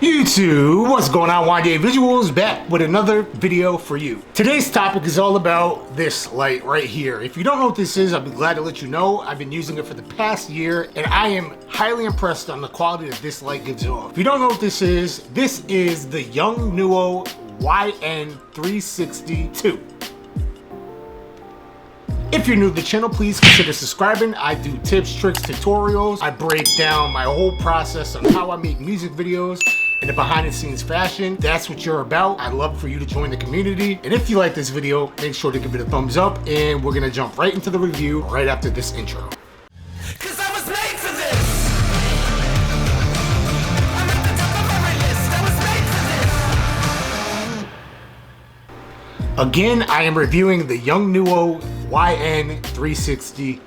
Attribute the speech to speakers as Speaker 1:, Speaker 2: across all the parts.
Speaker 1: YouTube, what's going on? YONGNUO Visuals back with another video for you. Today's topic is all about this light right here. If you don't know what this is, I'll be glad to let you know. I've been using it for the past year and I am highly impressed on the quality that this light gives off. If you don't know what this is the YONGNUO YN360II. If you're new to the channel, please consider subscribing. I do tips, tricks, tutorials. I break down my whole process on how I make music videos in a behind the scenes fashion. That's what you're about. I'd love for you to join the community. And if you like this video, make sure to give it a thumbs up and we're gonna jump right into the review right after this intro. Again, I am reviewing the YONGNUO YN360II.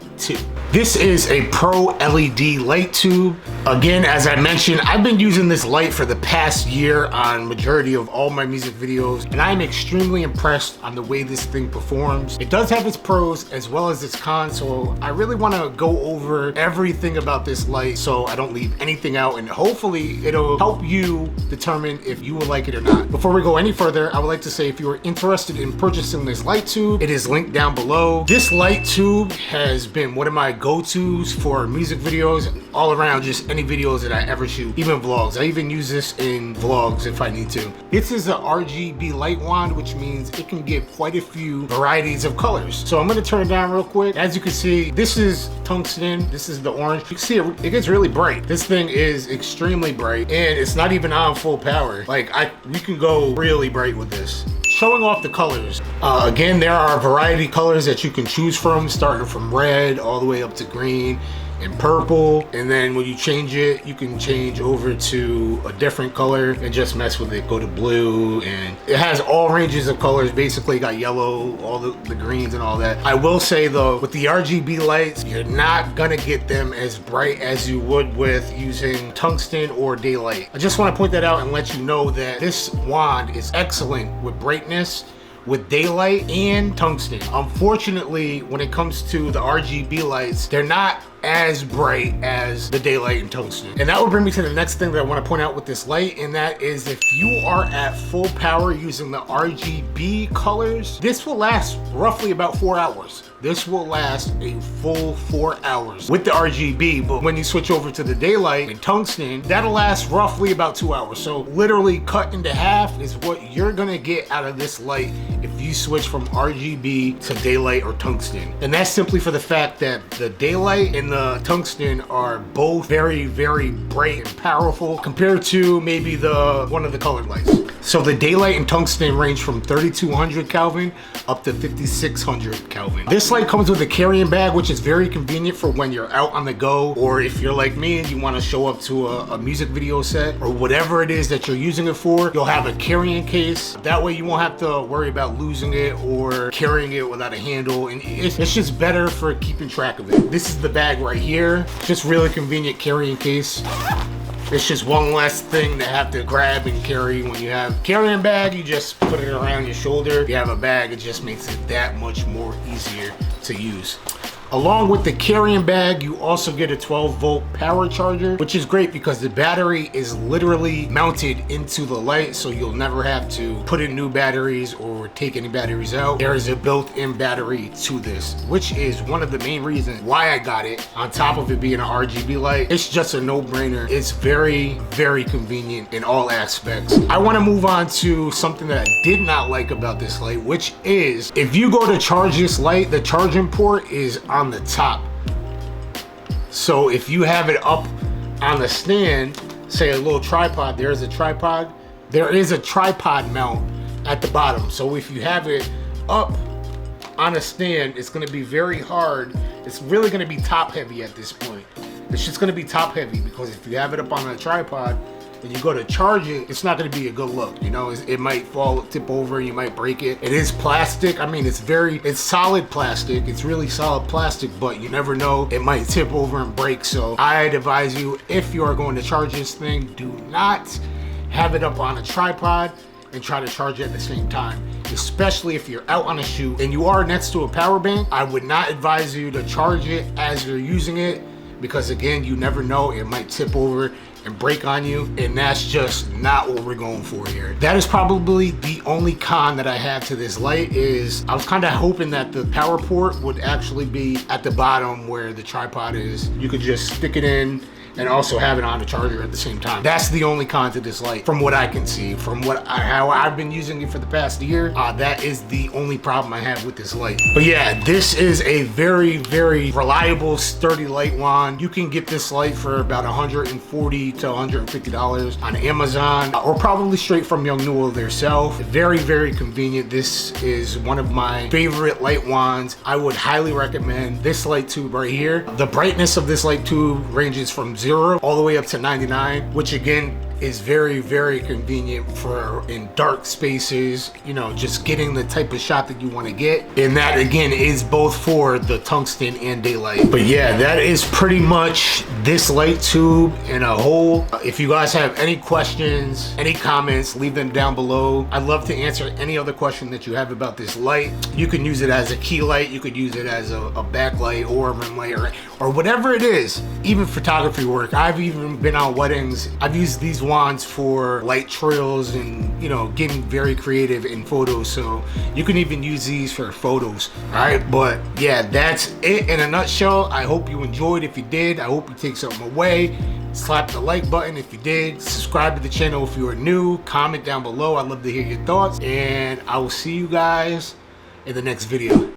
Speaker 1: This is a pro LED light tube. Again, as I mentioned, I've been using this light for the past year on majority of all my music videos, and I'm extremely impressed on the way this thing performs. It does have its pros as well as its cons, so I really want to go over everything about this light so I don't leave anything out, and hopefully it'll help you determine if you will like it or not. Before we go any further, I would like to say if you are interested in purchasing this light tube, it is linked down below. This light tube has been one of my go-tos for music videos and all around just any videos that I ever shoot, even vlogs. I even use this in vlogs if I need to. This is a RGB light wand, which means it can give quite a few varieties of colors. So I'm gonna turn it down real quick. As you can see, this is tungsten, this is the orange. You can see it gets really bright. This thing is extremely bright and it's not even on full power. Like we can go really bright with this. Showing off the colors. Again, there are a variety of colors that you can choose from, starting from red all the way up to green and purple. And then when you change it, you can change over to a different color and just mess with it. Go to blue, and it has all ranges of colors. Basically got yellow, all the greens and all that. I will say though, with the RGB lights, you're not gonna get them as bright as you would with using tungsten or daylight. I just want to point that out and let you know that this wand is excellent with brightness, with daylight and tungsten. Unfortunately, when it comes to the RGB lights, they're not as bright as the daylight and tungsten. And that will bring me to the next thing that I want to point out with this light, and that is if you are at full power using the RGB colors, this will last roughly about 4 hours. This will last a full 4 hours with the RGB, but when you switch over to the daylight and tungsten, that'll last roughly about 2 hours. So literally cut into half is what you're gonna get out of this light if you switch from RGB to daylight or tungsten. And that's simply for the fact that the daylight and the tungsten are both very, very bright and powerful compared to maybe one of the colored lights. So the daylight and tungsten range from 3200 Kelvin up to 5600 Kelvin. This light comes with a carrying bag, which is very convenient for when you're out on the go, or if you're like me and you want to show up to a music video set or whatever it is that you're using it for. You'll have a carrying case. That way you won't have to worry about losing it or carrying it without a handle, and it's just better for keeping track of it. This is the bag right here. Just really convenient carrying case. It's just one less thing to have to grab and carry. When you have a carrying bag, you just put it around your shoulder. If you have a bag, it just makes it that much more easier to use. Along with the carrying bag, you also get a 12-volt power charger, which is great because the battery is literally mounted into the light, so you'll never have to put in new batteries or take any batteries out. There is a built-in battery to this, which is one of the main reasons why I got it. On top of it being an RGB light, it's just a no-brainer. It's very, very convenient in all aspects. I want to move on to something that I did not like about this light, which is if you go to charge this light, the charging port is on the top. So if you have it up on the stand, say a little tripod, there is a tripod mount at the bottom. So if you have it up on a stand, it's going to be very hard. It's really going to be top heavy at this point. It's just going to be top heavy because if you have it up on a tripod and you go to charge it, it's not going to be a good look. You know, it might tip over, you might break it. It is plastic. I mean, it's solid plastic. It's really solid plastic, but you never know. It might tip over and break. So I'd advise you, if you are going to charge this thing, do not have it up on a tripod and try to charge it at the same time, especially if you're out on a shoot and you are next to a power bank. I would not advise you to charge it as you're using it because, again, you never know, it might tip over and break on you, and that's just not what we're going for here. That is probably the only con that I have to this light. Is I was kind of hoping that the power port would actually be at the bottom where the tripod is. You could just stick it in and also have it on the charger at the same time. That's the only con to this light from what I can see. From how I've been using it for the past year, that is the only problem I have with this light. But yeah, this is a very, very reliable, sturdy light wand. You can get this light for about $140 to $150 on Amazon, or probably straight from YONGNUO themselves. Very, very convenient. This is one of my favorite light wands. I would highly recommend this light tube right here. The brightness of this light tube ranges from 0 all the way up to 99, which again is very, very convenient for in dark spaces, you know, just getting the type of shot that you want to get. And that again is both for the tungsten and daylight. But yeah, that is pretty much this light tube in a whole. If you guys have any questions, any comments, leave them down below. I'd love to answer any other question that you have about this light. You can use it as a key light, you could use it as a backlight or a rim light, or whatever it is. Even photography work. I've even been on weddings. I've used these wands for light trails and, you know, getting very creative in photos. So you can even use these for photos. All right, but yeah, that's it in a nutshell. I hope you enjoyed. If you did, I hope you take something away. Slap the like button if you did. Subscribe to the channel if you are new. Comment down below. I'd love to hear your thoughts, and I will see you guys in the next video.